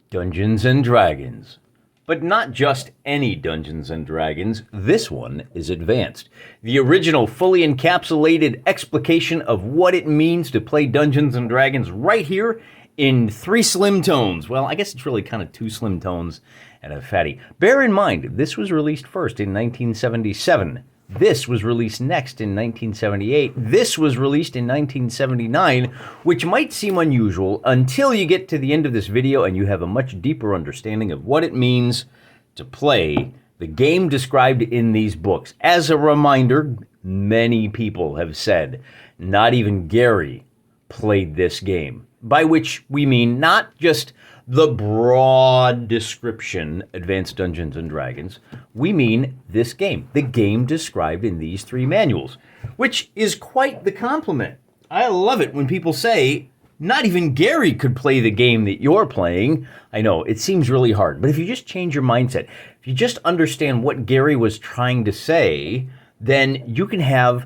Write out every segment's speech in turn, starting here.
Dungeons and Dragons. But not just any Dungeons and Dragons, this one is advanced. The original fully encapsulated explication of what it means to play Dungeons and Dragons right here in 3 slim tones. Well, I guess it's really kind of 2 slim tones and a fatty. Bear in mind, this was released first in 1977. This was released next in 1978. This was released in 1979, which might seem unusual until you get to the end of this video and you have a much deeper understanding of what it means to play the game described in these books. As a reminder, many people have said, not even Gary played this game, by which we mean not just the broad description, Advanced Dungeons and Dragons. We mean this game, the game described in these 3 manuals, which is quite the compliment. I love it when people say, not even Gary could play the game that you're playing. I know, it seems really hard, but if you just change your mindset, if you just understand what Gary was trying to say, then you can have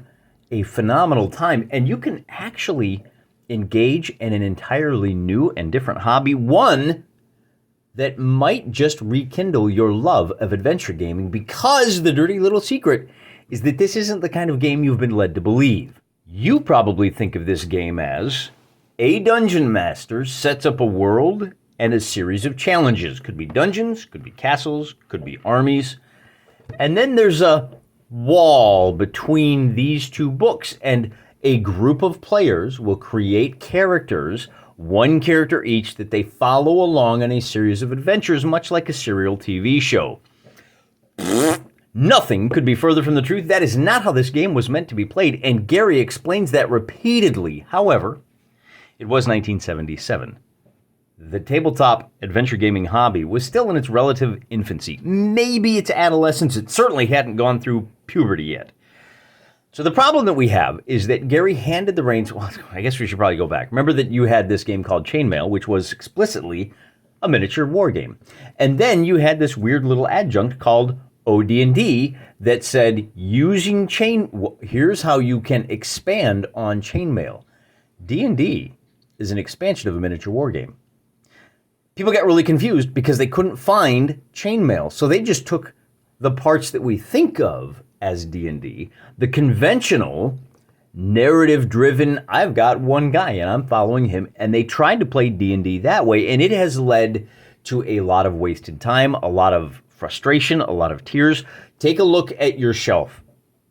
a phenomenal time, and you can actually engage in an entirely new and different hobby, one that might just rekindle your love of adventure gaming, because the dirty little secret is that this isn't the kind of game you've been led to believe. You probably think of this game as a dungeon master sets up a world and a series of challenges. Could be dungeons, could be castles, could be armies. And then there's a wall between these 2 books, and a group of players will create characters, 1 character each, that they follow along on a series of adventures, much like a serial TV show. Nothing could be further from the truth. That is not how this game was meant to be played, and Gary explains that repeatedly. However, it was 1977. The tabletop adventure gaming hobby was still in its relative infancy, maybe its adolescence. It certainly hadn't gone through puberty yet. So the problem that we have is that Gary handed the reins. Well, I guess we should probably go back. Remember that you had this game called Chainmail, which was explicitly a miniature war game. And then you had this weird little adjunct called AD&D that said, here's how you can expand on Chainmail. D&D is an expansion of a miniature war game. People got really confused because they couldn't find Chainmail. So they just took the parts that we think of as D&D, the conventional, narrative-driven, I've got one guy and I'm following him, and they tried to play D&D that way, and it has led to a lot of wasted time, a lot of frustration, a lot of tears. Take a look at your shelf,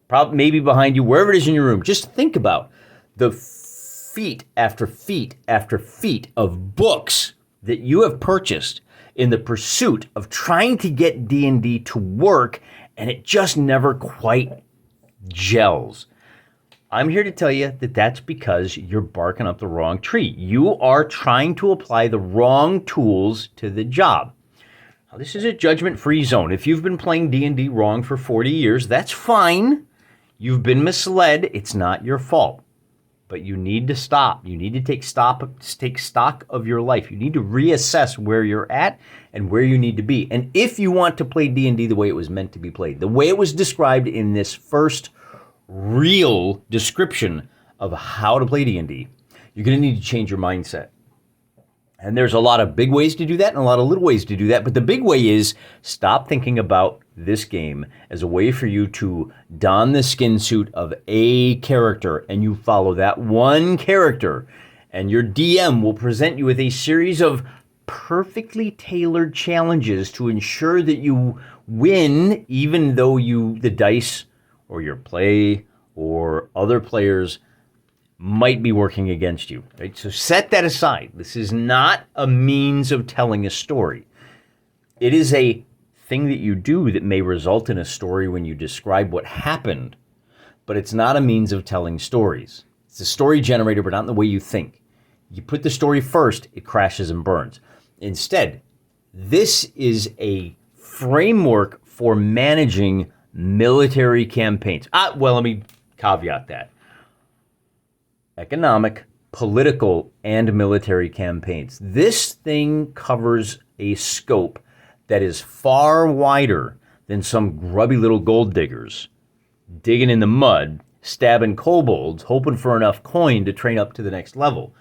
probably maybe behind you, wherever it is in your room. Just think about the feet after feet after feet of books that you have purchased in the pursuit of trying to get D&D to work, and it just never quite gels. I'm here to tell you that that's because you're barking up the wrong tree. You are trying to apply the wrong tools to the job. Now, this is a judgment-free zone. If you've been playing D&D wrong for 40 years, that's fine. You've been misled. It's not your fault. But you need to stop. You need to take stock of your life. You need to reassess where you're at and where you need to be. And if you want to play D&D the way it was meant to be played, the way it was described in this first real description of how to play D&D, you're going to need to change your mindset. And there's a lot of big ways to do that and a lot of little ways to do that. But the big way is stop thinking about this game as a way for you to don the skin suit of a character and you follow that one character. And your DM will present you with a series of perfectly tailored challenges to ensure that you win, even though the dice or your play or other players might be working against you, right? So set that aside. This is not a means of telling a story. It is a thing that you do that may result in a story when you describe what happened, but it's not a means of telling stories. It's a story generator, but not in the way you think. You put the story first, it crashes and burns. Instead, this is a framework for managing military campaigns. Well, let me caveat that. Economic, political, and military campaigns. This thing covers a scope that is far wider than some grubby little gold diggers digging in the mud, stabbing kobolds, hoping for enough coin to train up to the next level.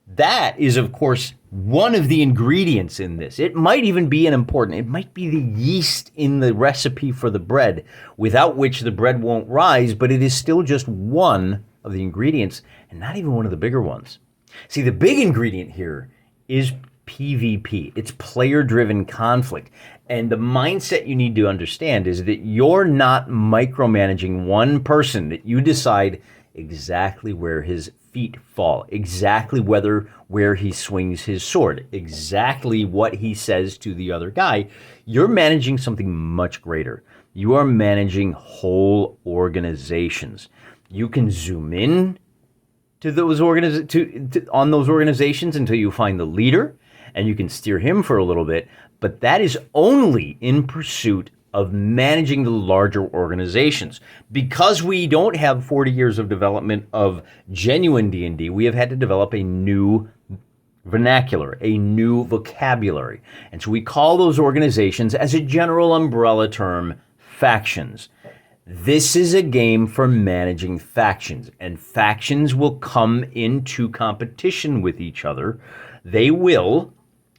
That is, of course, one of the ingredients in this. It might even be it might be the yeast in the recipe for the bread, without which the bread won't rise, but it is still just one of the ingredients, and not even one of the bigger ones. See, the big ingredient here is PvP. It's player-driven conflict. And the mindset you need to understand is that you're not micromanaging one person, that you decide exactly where his feet fall, exactly where he swings his sword, exactly what he says to the other guy. You're managing something much greater. You are managing whole organizations. You can zoom in to those on those organizations until you find the leader, and you can steer him for a little bit, but that is only in pursuit of managing the larger organizations. Because we don't have 40 years of development of genuine D&D, we have had to develop a new vernacular, a new vocabulary. And so we call those organizations, as a general umbrella term, factions. This is a game for managing factions, and factions will come into competition with each other. They will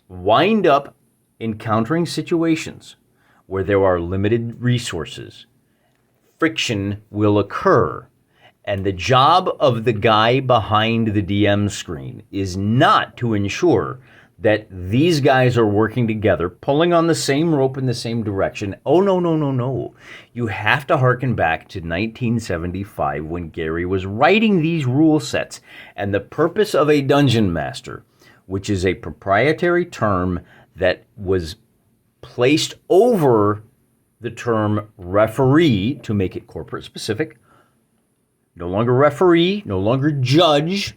wind up encountering situations where there are limited resources. Friction will occur. And the job of the guy behind the DM screen is not to ensure that these guys are working together, pulling on the same rope in the same direction. Oh, no, no, no, no. You have to hearken back to 1975 when Gary was writing these rule sets. And the purpose of a dungeon master, which is a proprietary term that was placed over the term referee to make it corporate specific. No longer referee, no longer judge,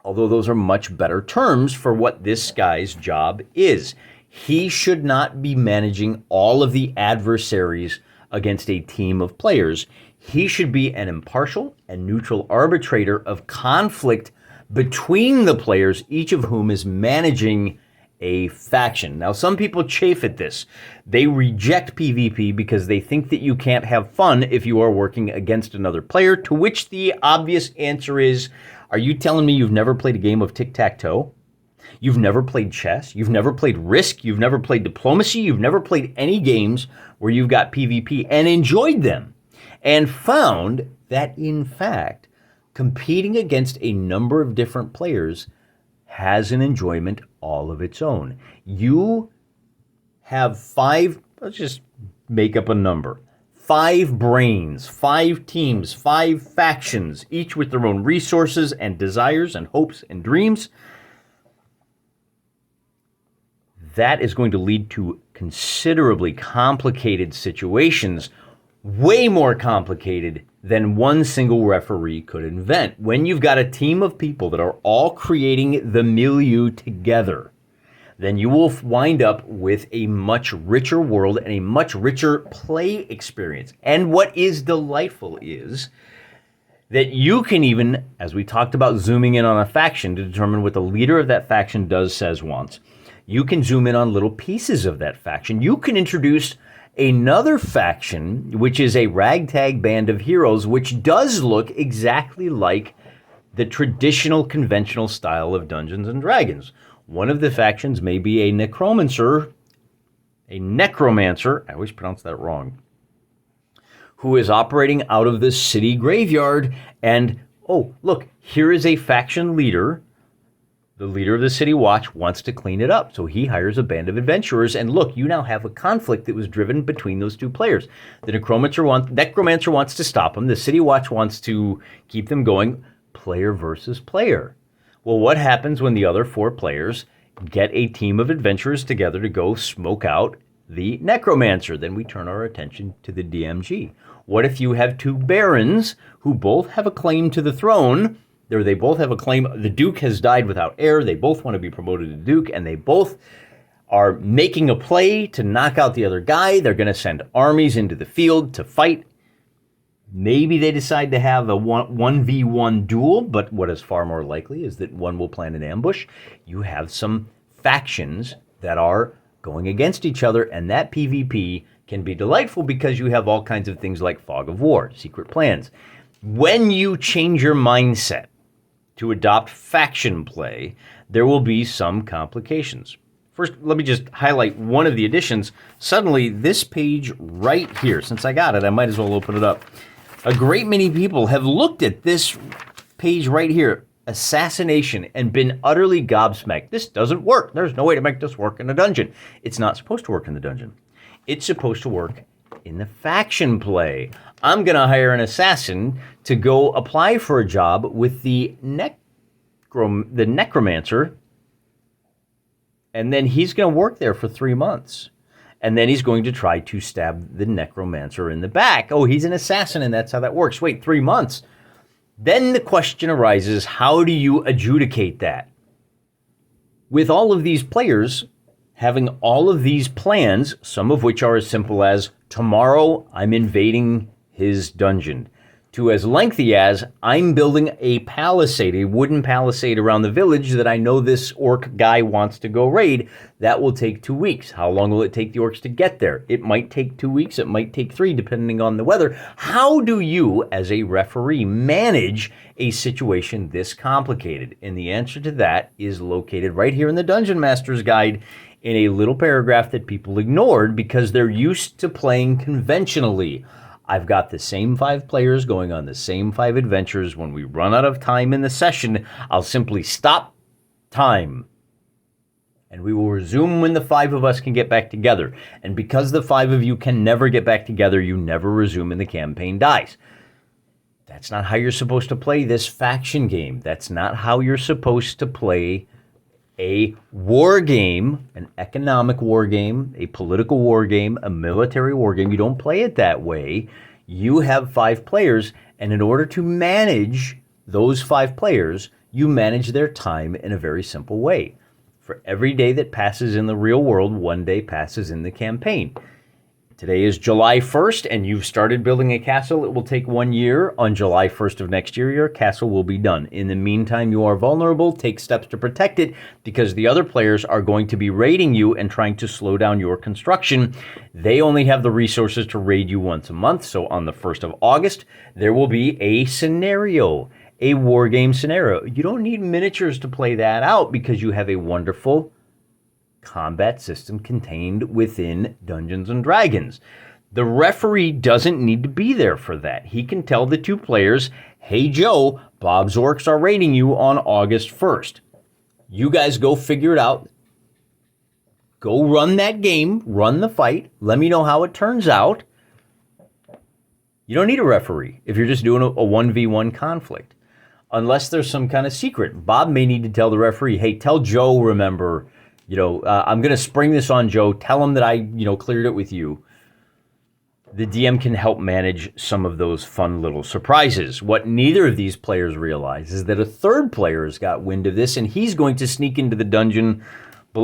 although those are much better terms for what this guy's job is. He should not be managing all of the adversaries against a team of players. He should be an impartial and neutral arbitrator of conflict between the players, each of whom is managing a faction. Now, some people chafe at this. They reject PvP because they think that you can't have fun if you are working against another player, to which the obvious answer is, are you telling me you've never played a game of tic-tac-toe? You've never played chess? You've never played Risk? You've never played Diplomacy? You've never played any games where you've got PvP and enjoyed them and found that, in fact, competing against a number of different players has an enjoyment all of its own. You have let's just make up a number, 5 brains, 5 teams, 5 factions, each with their own resources and desires and hopes and dreams. That is going to lead to considerably complicated situations, way more complicated than one single referee could invent. When you've got a team of people that are all creating the milieu together, then you will wind up with a much richer world and a much richer play experience. And what is delightful is that you can even, as we talked about zooming in on a faction to determine what the leader of that faction does, says, wants, you can zoom in on little pieces of that faction. You can introduce another faction, which is a ragtag band of heroes, which does look exactly like the traditional conventional style of Dungeons and Dragons. One of the factions may be a necromancer, I always pronounce that wrong, who is operating out of the city graveyard. And, oh, look, here is a faction leader. The leader of the City Watch wants to clean it up, so he hires a band of adventurers, and look, you now have a conflict that was driven between those two players. The necromancer wants to stop them. The City Watch wants to keep them going, player versus player. Well, what happens when the other 4 players get a team of adventurers together to go smoke out the necromancer? Then we turn our attention to the DMG. What if you have 2 barons who both have a claim to the throne? They both have a claim. The Duke has died without heir. They both want to be promoted to Duke, and they both are making a play to knock out the other guy. They're going to send armies into the field to fight. Maybe they decide to have a 1v1 duel, but what is far more likely is that one will plan an ambush. You have some factions that are going against each other, and that PvP can be delightful because you have all kinds of things like fog of war, secret plans. When you change your mindset to adopt faction play, there will be some complications. First, let me just highlight one of the additions. Suddenly, this page right here, since I got it, I might as well open it up. A great many people have looked at this page right here, assassination, and been utterly gobsmacked. This doesn't work. There's no way to make this work in a dungeon. It's not supposed to work in the dungeon. It's supposed to work in the faction play. I'm going to hire an assassin to go apply for a job with the necromancer, and then he's going to work there for 3 months. And then he's going to try to stab the necromancer in the back. Oh, he's an assassin, and that's how that works. Wait, 3 months? Then the question arises, how do you adjudicate that? With all of these players having all of these plans, some of which are as simple as, tomorrow I'm invading his dungeon, to as lengthy as, I'm building a palisade, a wooden palisade around the village that I know this orc guy wants to go raid. That will take 2 weeks. How long will it take the orcs to get there? It might take 2 weeks. It might take 3, depending on the weather. How do you, as a referee, manage a situation this complicated? And the answer to that is located right here in the Dungeon Master's Guide in a little paragraph that people ignored because they're used to playing conventionally. I've got the same 5 players going on the same 5 adventures. When we run out of time in the session, I'll simply stop time. And we will resume when the 5 of us can get back together. And because the 5 of you can never get back together, you never resume and the campaign dies. That's not how you're supposed to play this faction game. That's not how you're supposed to play a war game, an economic war game, a political war game, a military war game. You don't play it that way. You have 5 players, and in order to manage those 5 players, you manage their time in a very simple way. For every day that passes in the real world, 1 day passes in the campaign. Today is July 1st, and you've started building a castle. It will take 1 year. On July 1st of next year, your castle will be done. In the meantime, you are vulnerable. Take steps to protect it because the other players are going to be raiding you and trying to slow down your construction. They only have the resources to raid you once a month. So on the 1st of August, there will be a scenario, a war game scenario. You don't need miniatures to play that out because you have a wonderful combat system contained within Dungeons and Dragons. The referee doesn't need to be there for that. He can tell the 2 players, hey Joe, Bob's orcs are raiding you on August 1st. You guys go figure it out. Go run that game, run the fight. Let me know how it turns out. You don't need a referee if you're just doing a 1v1 conflict. Unless there's some kind of secret. Bob may need to tell the referee, hey, tell Joe, remember, I'm going to spring this on Joe. Tell him that I, cleared it with you. The DM can help manage some of those fun little surprises. What neither of these players realize is that a 3rd player has got wind of this, and he's going to sneak into the dungeon.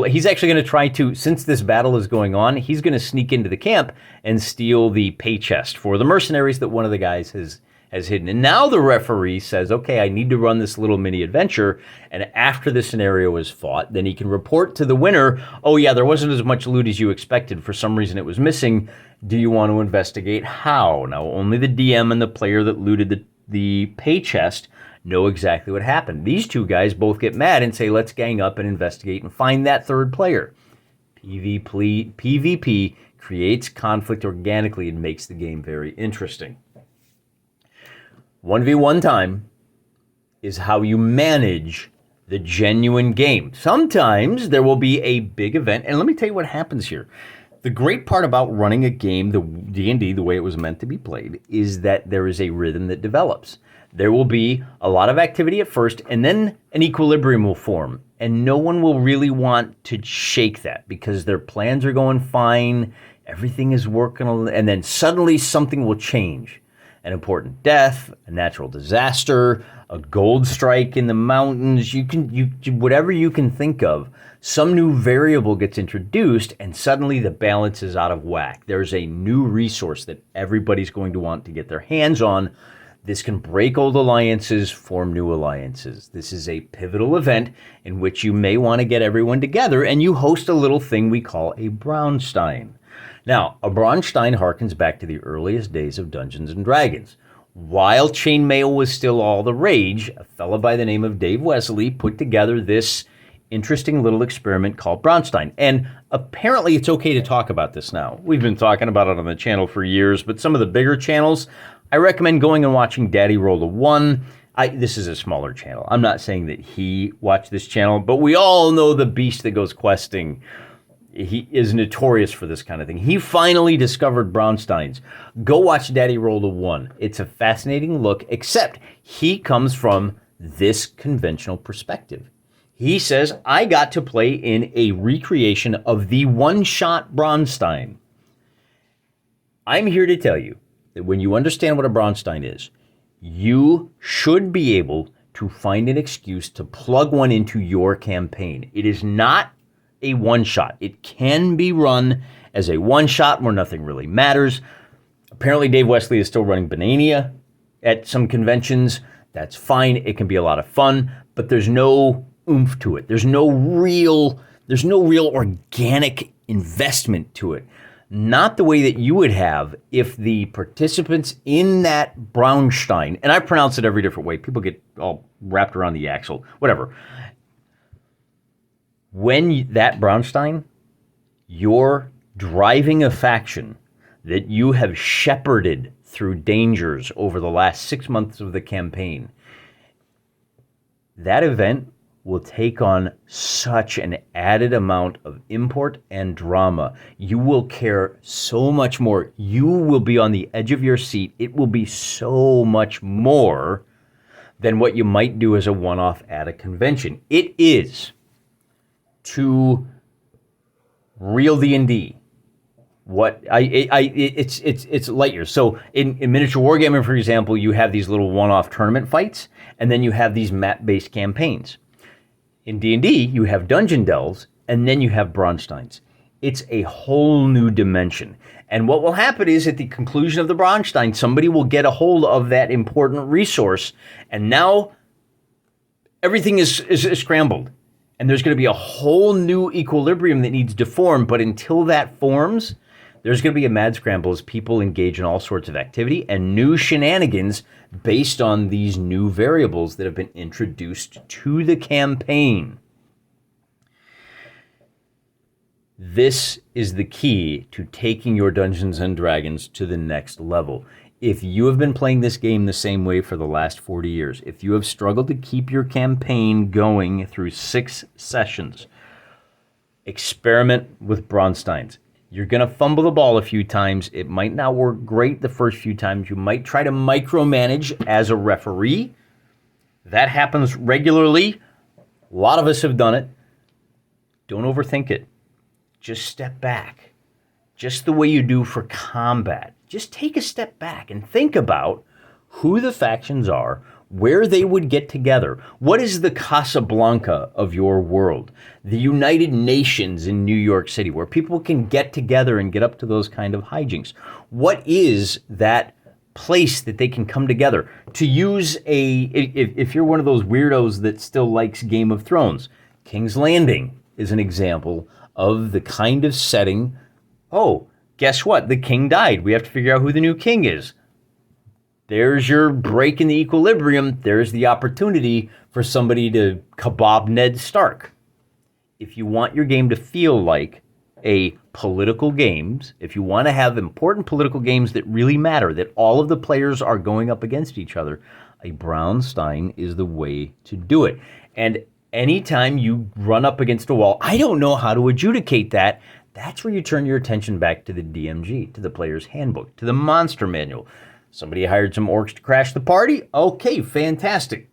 He's actually going to try to, since this battle is going on, he's going to sneak into the camp and steal the pay chest for the mercenaries that one of the guys has hidden. And now the referee says, okay, I need to run this little mini adventure. And after the scenario is fought, then he can report to the winner, oh yeah, there wasn't as much loot as you expected. For some reason it was missing. Do you want to investigate how? Now, only the DM and the player that looted the pay chest know exactly what happened. These 2 guys both get mad and say, let's gang up and investigate and find that 3rd player. PvP creates conflict organically and makes the game very interesting. 1v1 time is how you manage the genuine game. Sometimes there will be a big event, and let me tell you what happens here. The great part about running a game, the D&D, the way it was meant to be played, is that there is a rhythm that develops. There will be a lot of activity at first, and then an equilibrium will form, and no one will really want to shake that because their plans are going fine, everything is working, and then suddenly something will change. An important death, a natural disaster, a gold strike in the mountains, whatever you can think of, some new variable gets introduced and suddenly the balance is out of whack. There's a new resource that everybody's going to want to get their hands on. This can break old alliances, form new alliances. This is a pivotal event in which you may want to get everyone together and you host a little thing we call a Brownstein. Now, a Brownstein harkens back to the earliest days of Dungeons & Dragons. while chainmail was still all the rage, a fellow by the name of Dave Wesley put together this interesting little experiment called Brownstein. And apparently it's okay to talk about this now. We've been talking about it on the channel for years, but some of the bigger channels, I recommend going and watching Daddy Roll a One. This is a smaller channel. I'm not saying that he watched this channel, but we all know the beast that goes questing. He is notorious for this kind of thing. He finally discovered Brownsteins. Go watch Daddy Roll a One. It's a fascinating look, except he comes from this conventional perspective. He says, I got to play in a recreation of the one-shot Brownstein. I'm here to tell you that when you understand what a Brownstein is, you should be able to find an excuse to plug one into your campaign. It is not a one-shot. It can be run as a one-shot where nothing really matters. Apparently, Dave Wesley is still running Banania at some conventions. That's fine. It can be a lot of fun, but there's no oomph to it. There's no real organic investment to it. Not the way that you would have if the participants in that Brownstein, and I pronounce it every different way. People get all wrapped around the axle, whatever. When that Brownstein, you're driving a faction that you have shepherded through dangers over the last 6 months of the campaign. That event will take on such an added amount of import and drama. You will care so much more. You will be on the edge of your seat. It will be so much more than what you might do as a one-off at a convention. It is, to real D&D, it's light years. So in miniature wargaming, for example, you have these little one-off tournament fights, and then you have these map-based campaigns. In D&D, you have dungeon delves, and then you have Brownsteins. It's a whole new dimension. And what will happen is, at the conclusion of the Brownstein, somebody will get a hold of that important resource, and now everything is scrambled. And there's going to be a whole new equilibrium that needs to form, but until that forms, there's going to be a mad scramble as people engage in all sorts of activity and new shenanigans based on these new variables that have been introduced to the campaign. This is the key to taking your Dungeons and Dragons to the next level. If you have been playing this game the same way for the last 40 years, if you have struggled to keep your campaign going through 6 sessions, experiment with Brownsteins. You're going to fumble the ball a few times. It might not work great the first few times. You might try to micromanage as a referee. That happens regularly. A lot of us have done it. Don't overthink it. Just step back. Just the way you do for combat. Just take a step back and think about who the factions are, where they would get together. What is the Casablanca of your world? The United Nations in New York City, where people can get together and get up to those kind of hijinks. What is that place that they can come together? To use if you're one of those weirdos that still likes Game of Thrones, King's Landing is an example of the kind of setting. Oh, guess what? The king died. We have to figure out who the new king is. There's your break in the equilibrium. There's the opportunity for somebody to kebab Ned Stark. If you want your game to feel like a political games, if you want to have important political games that really matter, that all of the players are going up against each other, a Brownstein is the way to do it. And anytime you run up against a wall, I don't know how to adjudicate that. That's where you turn your attention back to the DMG, to the player's handbook, to the monster manual. Somebody hired some orcs to crash the party? Okay, fantastic.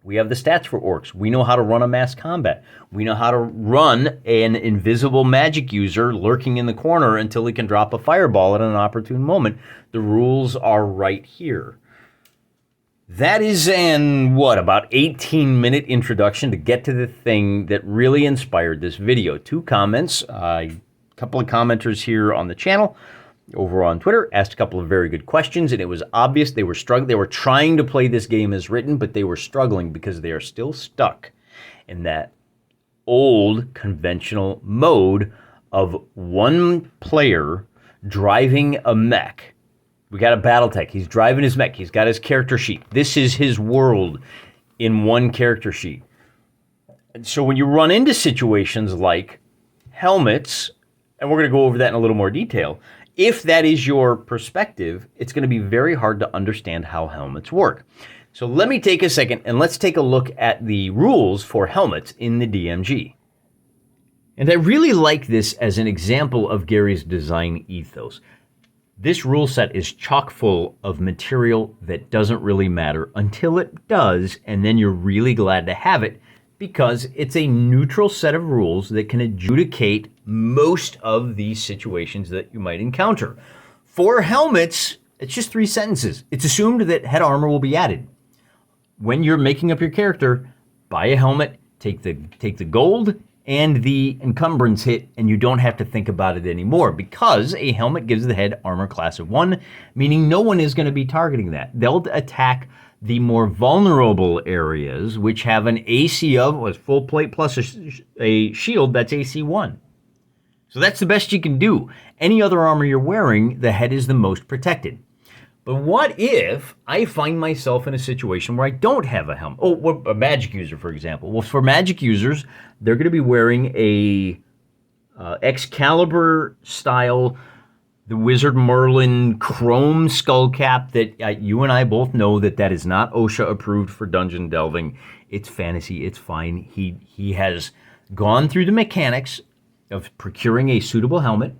We have the stats for orcs. We know how to run a mass combat. We know how to run an invisible magic user lurking in the corner until he can drop a fireball at an opportune moment. The rules are right here. That is about 18-minute introduction to get to the thing that really inspired this video. 2 comments, a couple of commenters here on the channel. Over on Twitter, asked a couple of very good questions, and it was obvious they were struggling. They were trying to play this game as written, but they were struggling because they are still stuck in that old conventional mode of one player driving a mech We got a Battletech. He's driving his mech. He's got his character sheet. This is his world in one character sheet. And so when you run into situations like helmets, and we're going to go over that in a little more detail, if that is your perspective, it's going to be very hard to understand how helmets work. So let me take a second and let's take a look at the rules for helmets in the DMG. And I really like this as an example of Gary's design ethos. This rule set is chock full of material that doesn't really matter until it does, and then you're really glad to have it because it's a neutral set of rules that can adjudicate most of these situations that you might encounter. For helmets, it's just 3 sentences. It's assumed that head armor will be added. When you're making up your character, buy a helmet, take the gold and the encumbrance hit, and you don't have to think about it anymore because a helmet gives the head armor class of 1, meaning no one is going to be targeting that. They'll attack the more vulnerable areas, which have an AC of full plate plus a shield that's AC 1. So that's the best you can do. Any other armor you're wearing, the head is the most protected. But what if I find myself in a situation where I don't have a helmet? Oh, a magic user, for example. Well, for magic users, they're going to be wearing a Excalibur style, the Wizard Merlin chrome skull cap that you and I both know that is not OSHA approved for dungeon delving. It's fantasy. It's fine. He has gone through the mechanics of procuring a suitable helmet,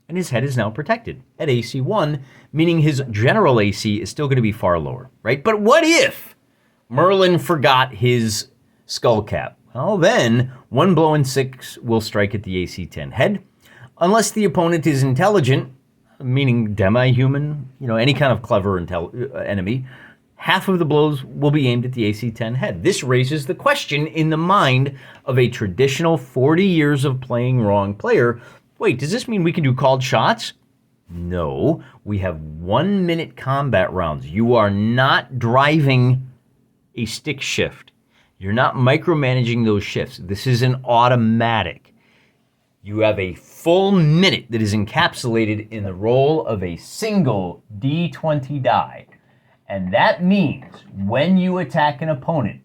and his head is now protected at AC 1, meaning his general AC is still going to be far lower, right? But what if Merlin forgot his skull cap? Well, then 1 blow and 6 will strike at the AC 10 head. Unless the opponent is intelligent, meaning demi-human, any kind of clever enemy, half of the blows will be aimed at the AC 10 head. This raises the question in the mind of a traditional 40 years of playing wrong player. Wait, does this mean we can do called shots? No, we have 1-minute combat rounds. You are not driving a stick shift. You're not micromanaging those shifts. This is an automatic. You have a full minute that is encapsulated in the roll of a single D20 die. And that means when you attack an opponent,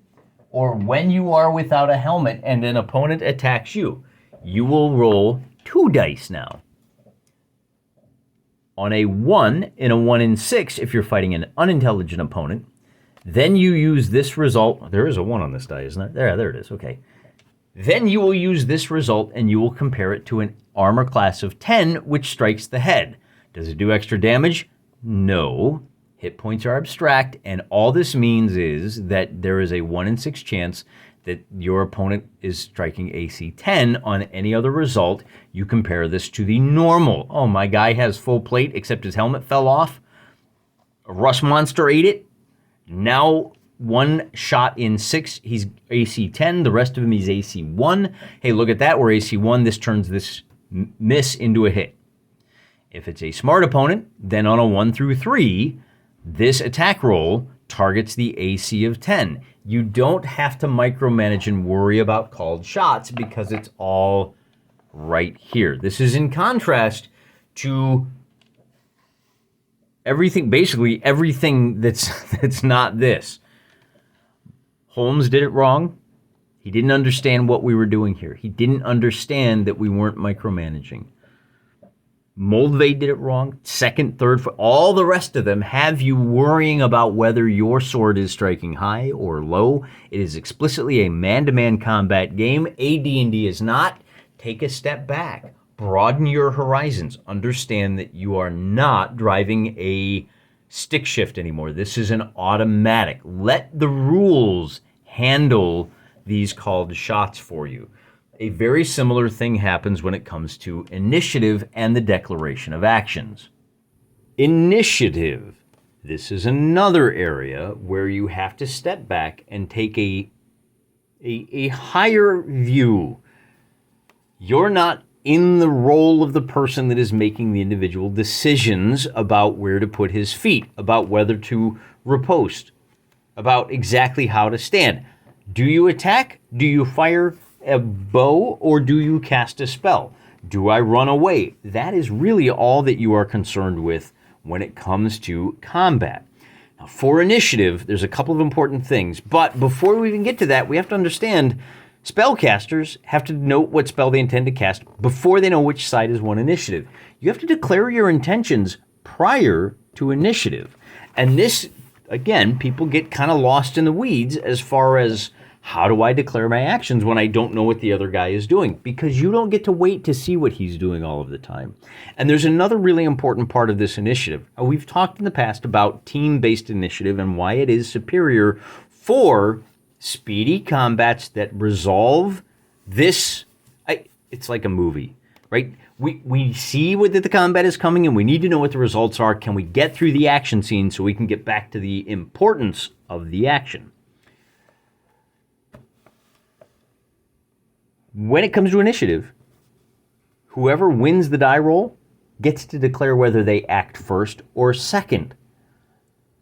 or when you are without a helmet and an opponent attacks you, you will roll 2 dice now. On a 1 in a 1 in 6, if you're fighting an unintelligent opponent, then you use this result. There is a 1 on this die, isn't there? There it is. Okay. Then you will use this result and you will compare it to an armor class of 10, which strikes the head. Does it do extra damage? No. Hit points are abstract, and all this means is that there is a 1 in 6 chance that your opponent is striking AC 10 on any other result. You compare this to the normal. Oh, my guy has full plate except his helmet fell off. A rust monster ate it. Now 1 shot in 6, he's AC 10. The rest of him is AC 1. Hey, look at that. We're AC 1. This turns this miss into a hit. If it's a smart opponent, then on a 1 through 3, this attack roll targets the AC of 10. You don't have to micromanage and worry about called shots because it's all right here. This is in contrast to everything, basically everything that's not this. Holmes did it wrong. He didn't understand what we were doing here. He didn't understand that we weren't micromanaging. Moldvay did it wrong. Second, third, all the rest of them have you worrying about whether your sword is striking high or low. It is explicitly a man-to-man combat game. AD&D is not. Take a step back. Broaden your horizons. Understand that you are not driving a stick shift anymore. This is an automatic. Let the rules handle these called shots for you. A very similar thing happens when it comes to initiative and the declaration of actions. Initiative. This is another area where you have to step back and take a higher view. You're not in the role of the person that is making the individual decisions about where to put his feet, about whether to riposte, about exactly how to stand. Do you attack? Do you fire a bow, or do you cast a spell? Do I run away? That is really all that you are concerned with when it comes to combat. Now, for initiative, there's a couple of important things, but before we even get to that, we have to understand spellcasters have to note what spell they intend to cast before they know which side has won initiative. You have to declare your intentions prior to initiative. And this, again, people get kind of lost in the weeds as far as how do I declare my actions when I don't know what the other guy is doing? Because you don't get to wait to see what he's doing all of the time. And there's another really important part of this initiative. We've talked in the past about team-based initiative and why it is superior for speedy combats that resolve this. It's like a movie, right? We see that the combat is coming and we need to know what the results are. Can we get through the action scene so we can get back to the importance of the action? When it comes to initiative, whoever wins the die roll gets to declare whether they act first or second.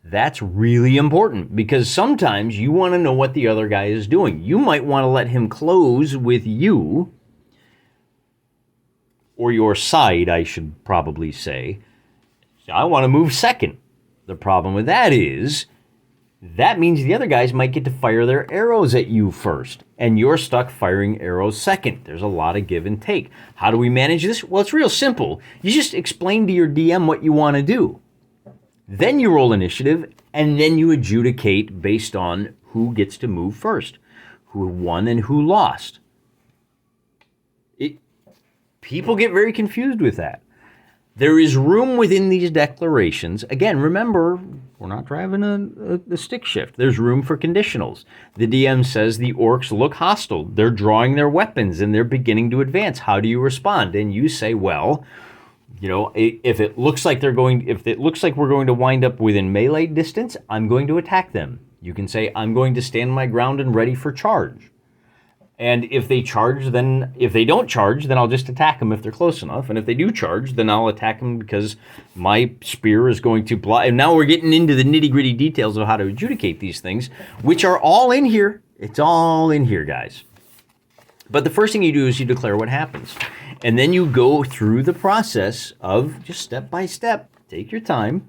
That's really important because sometimes you want to know what the other guy is doing. You might want to let him close with you, or your side, I should probably say. I want to move second. The problem with that is that means the other guys might get to fire their arrows at you first, and you're stuck firing arrows second. There's a lot of give and take. How do we manage this? Well, it's real simple. You just explain to your DM what you want to do. Then you roll initiative, and then you adjudicate based on who gets to move first, who won and who lost. People get very confused with that. There is room within these declarations. Again, remember, we're not driving a stick shift. There's room for conditionals. The DM says the orcs look hostile. They're drawing their weapons and they're beginning to advance. How do you respond? And you say, well, you know, if it looks like we're going to wind up within melee distance, I'm going to attack them. You can say, I'm going to stand my ground and ready for charge. And if they charge, if they don't charge, then I'll just attack them if they're close enough. And if they do charge, then I'll attack them because my spear is going to block. And now we're getting into the nitty-gritty details of how to adjudicate these things, which are all in here. It's all in here, guys. But the first thing you do is you declare what happens. And then you go through the process of just step by step. Take your time.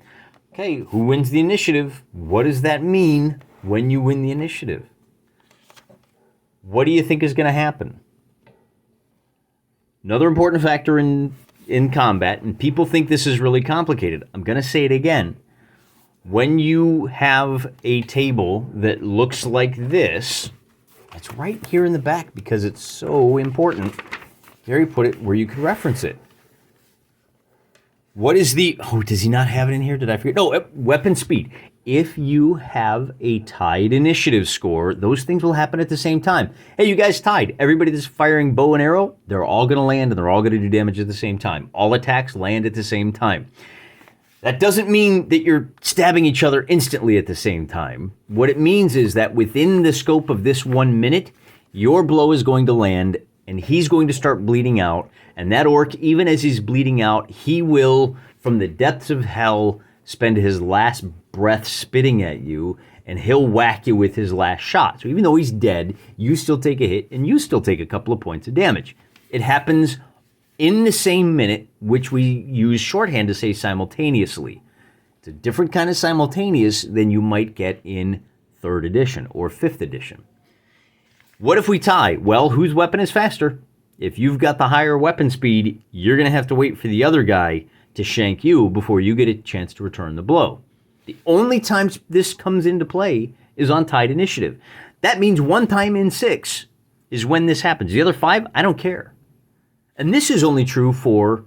Okay, who wins the initiative? What does that mean when you win the initiative? What do you think is going to happen? Another important factor in combat, and people think this is really complicated. I'm going to say it again. When you have a table that looks like this, it's right here in the back because it's so important. Gary put it where you could reference it. What is does he not have it in here? Did I forget? No, weapon speed. If you have a tied initiative score, those things will happen at the same time. Hey, you guys tied. Everybody that's firing bow and arrow, they're all going to land and they're all going to do damage at the same time. All attacks land at the same time. That doesn't mean that you're stabbing each other instantly at the same time. What it means is that within the scope of this 1 minute, your blow is going to land and he's going to start bleeding out. And that orc, even as he's bleeding out, he will, from the depths of hell, spend his last breath spitting at you, and he'll whack you with his last shot. So even though he's dead, you still take a hit, and you still take a couple of points of damage. It happens in the same minute, which we use shorthand to say simultaneously. It's a different kind of simultaneous than you might get in 3rd edition or 5th edition. What if we tie? Well, whose weapon is faster? If you've got the higher weapon speed, you're going to have to wait for the other guy to shank you before you get a chance to return the blow. The only time this comes into play is on tied initiative. That means 1 time in 6 is when this happens. The other 5, I don't care. And this is only true for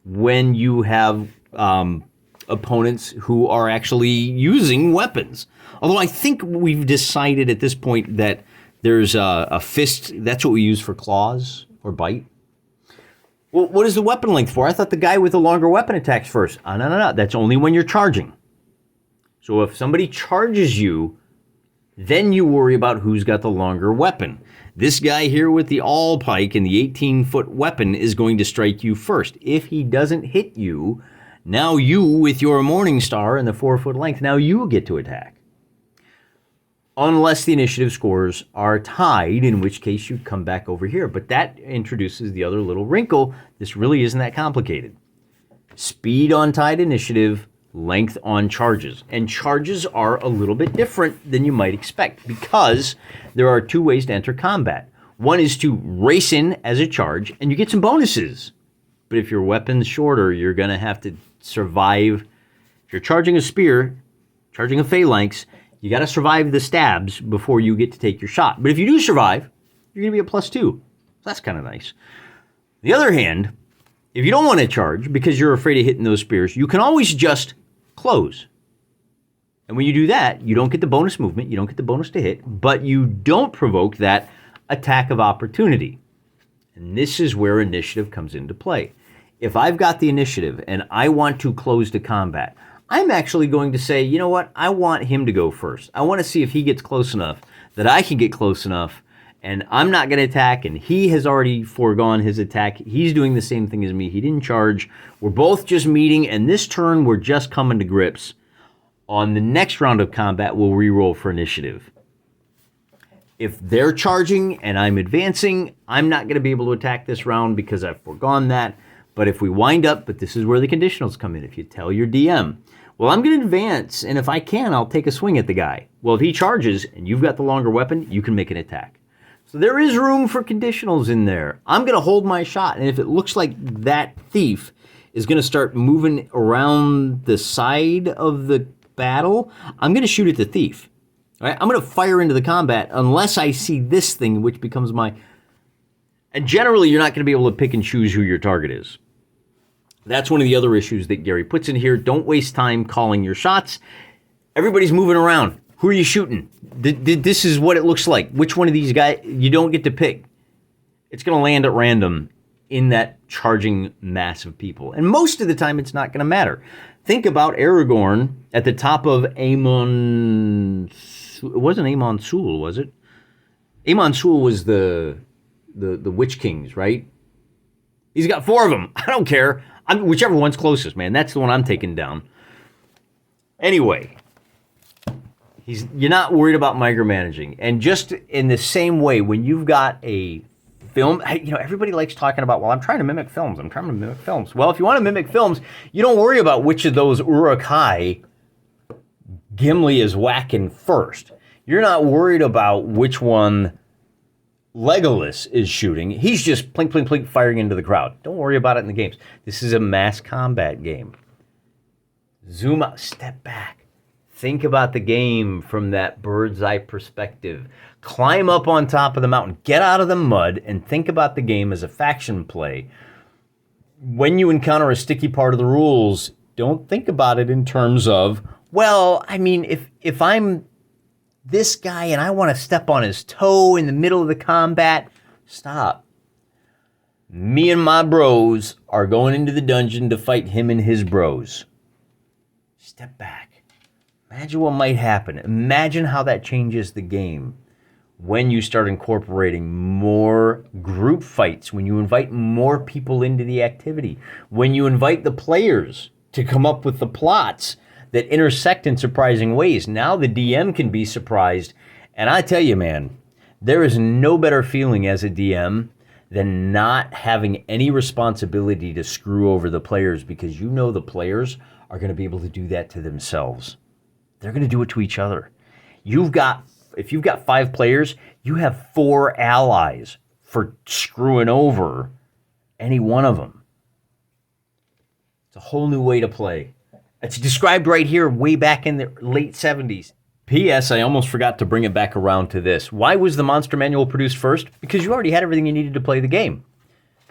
when you have opponents who are actually using weapons. Although I think we've decided at this point that there's a fist. That's what we use for claws or bite. Well, what is the weapon length for? I thought the guy with the longer weapon attacks first. No. That's only when you're charging. So if somebody charges you, then you worry about who's got the longer weapon. This guy here with the all pike and the 18-foot weapon is going to strike you first. If he doesn't hit you, now you with your Morning Star and the 4-foot length, now you get to attack. Unless the initiative scores are tied, in which case you come back over here. But that introduces the other little wrinkle. This really isn't that complicated. Speed on tied initiative, length on charges. And charges are a little bit different than you might expect because there are two ways to enter combat. One is to race in as a charge, and you get some bonuses. But if your weapon's shorter, you're going to have to survive. If you're charging a spear, charging a phalanx, you got to survive the stabs before you get to take your shot. But if you do survive, you're going to be at +2. So that's kind of nice. On the other hand, if you don't want to charge because you're afraid of hitting those spears, you can always just close. And when you do that, you don't get the bonus movement, you don't get the bonus to hit, but you don't provoke that attack of opportunity. And this is where initiative comes into play. If I've got the initiative and I want to close to combat, I'm actually going to say, you know what, I want him to go first. I want to see if he gets close enough that I can get close enough, and I'm not going to attack, and he has already foregone his attack. He's doing the same thing as me. He didn't charge. We're both just meeting, and this turn we're just coming to grips. On the next round of combat, we'll reroll for initiative. If they're charging and I'm advancing, I'm not going to be able to attack this round because I've foregone that. But if we wind up, but this is where the conditionals come in. If you tell your DM, well, I'm going to advance, and if I can, I'll take a swing at the guy. Well, if he charges and you've got the longer weapon, you can make an attack. So there is room for conditionals in there. I'm going to hold my shot, and if it looks like that thief is going to start moving around the side of the battle, I'm going to shoot at the thief. All right? I'm going to fire into the combat unless I see this thing, which becomes my... And generally, you're not going to be able to pick and choose who your target is. That's one of the other issues that Gary puts in here. Don't waste time calling your shots. Everybody's moving around. Who are you shooting? This is what it looks like. Which one of these guys? You don't get to pick. It's going to land at random in that charging mass of people. And most of the time, it's not going to matter. Think about Aragorn at the top of Amon... It wasn't Amon Sul, was it? Amon Sul was the Witch Kings, right? He's got 4 of them. I don't care. Whichever one's closest, man. That's the one I'm taking down. Anyway... You're not worried about micromanaging. And just in the same way, when you've got a film, everybody likes talking about, well, I'm trying to mimic films. Well, if you want to mimic films, you don't worry about which of those Uruk-hai Gimli is whacking first. You're not worried about which one Legolas is shooting. He's just plink, plink, plink, firing into the crowd. Don't worry about it in the games. This is a mass combat game. Zoom out, step back. Think about the game from that bird's eye perspective. Climb up on top of the mountain. Get out of the mud and think about the game as a faction play. When you encounter a sticky part of the rules, don't think about it in terms of, well, I mean, if I'm this guy and I want to step on his toe in the middle of the combat, stop. Me and my bros are going into the dungeon to fight him and his bros. Step back. Imagine what might happen. Imagine how that changes the game when you start incorporating more group fights, when you invite more people into the activity, when you invite the players to come up with the plots that intersect in surprising ways. Now the DM can be surprised. And I tell you, man, there is no better feeling as a DM than not having any responsibility to screw over the players, because you know the players are going to be able to do that to themselves. They're going to do it to each other. If you've got 5 players, you have 4 allies for screwing over any one of them. It's a whole new way to play. It's described right here way back in the late 70s. P.S. I almost forgot to bring it back around to this. Why was the Monster Manual produced first? Because you already had everything you needed to play the game.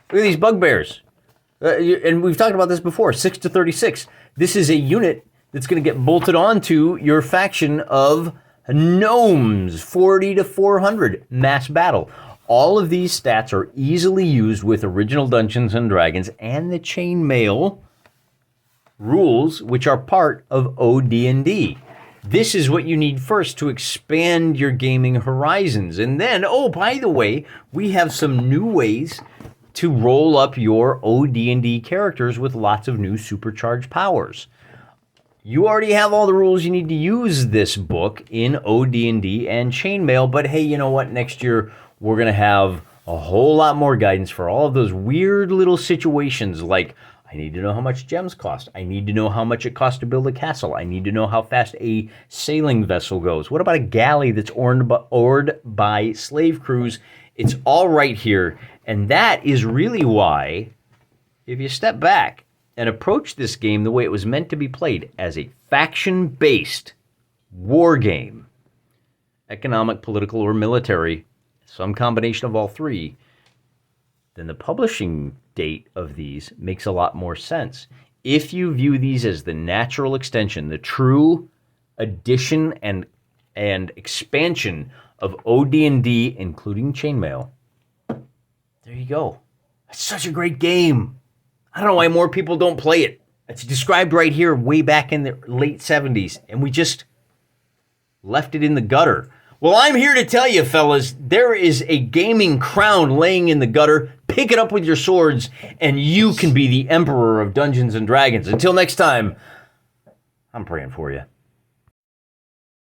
Look at these bugbears. And we've talked about this before, 6 to 36. This is a unit that's going to get bolted onto your faction of gnomes, 40 to 400, mass battle. All of these stats are easily used with original Dungeons & Dragons and the chainmail rules, which are part of AD&D. This is what you need first to expand your gaming horizons. And then, oh, by the way, we have some new ways to roll up your AD&D characters with lots of new supercharged powers. You already have all the rules you need to use this book in AD&D and chainmail, but hey, you know what? Next year, we're going to have a whole lot more guidance for all of those weird little situations like, I I need to know how much gems cost. I need to know how much it costs to build a castle. I need to know how fast a sailing vessel goes. What about a galley that's oared by slave crews? It's all right here. And that is really why, if you step back and approach this game the way it was meant to be played, as a faction-based war game, economic, political, or military, some combination of all three, then the publishing date of these makes a lot more sense. If you view these as the natural extension, the true addition and expansion of AD&D, including chainmail, there you go. It's such a great game. I don't know why more people don't play it. It's described right here way back in the late 70s, and we just left it in the gutter. Well, I'm here to tell you, fellas, there is a gaming crown laying in the gutter. Pick it up with your swords, and you can be the emperor of Dungeons and Dragons. Until next time, I'm praying for you.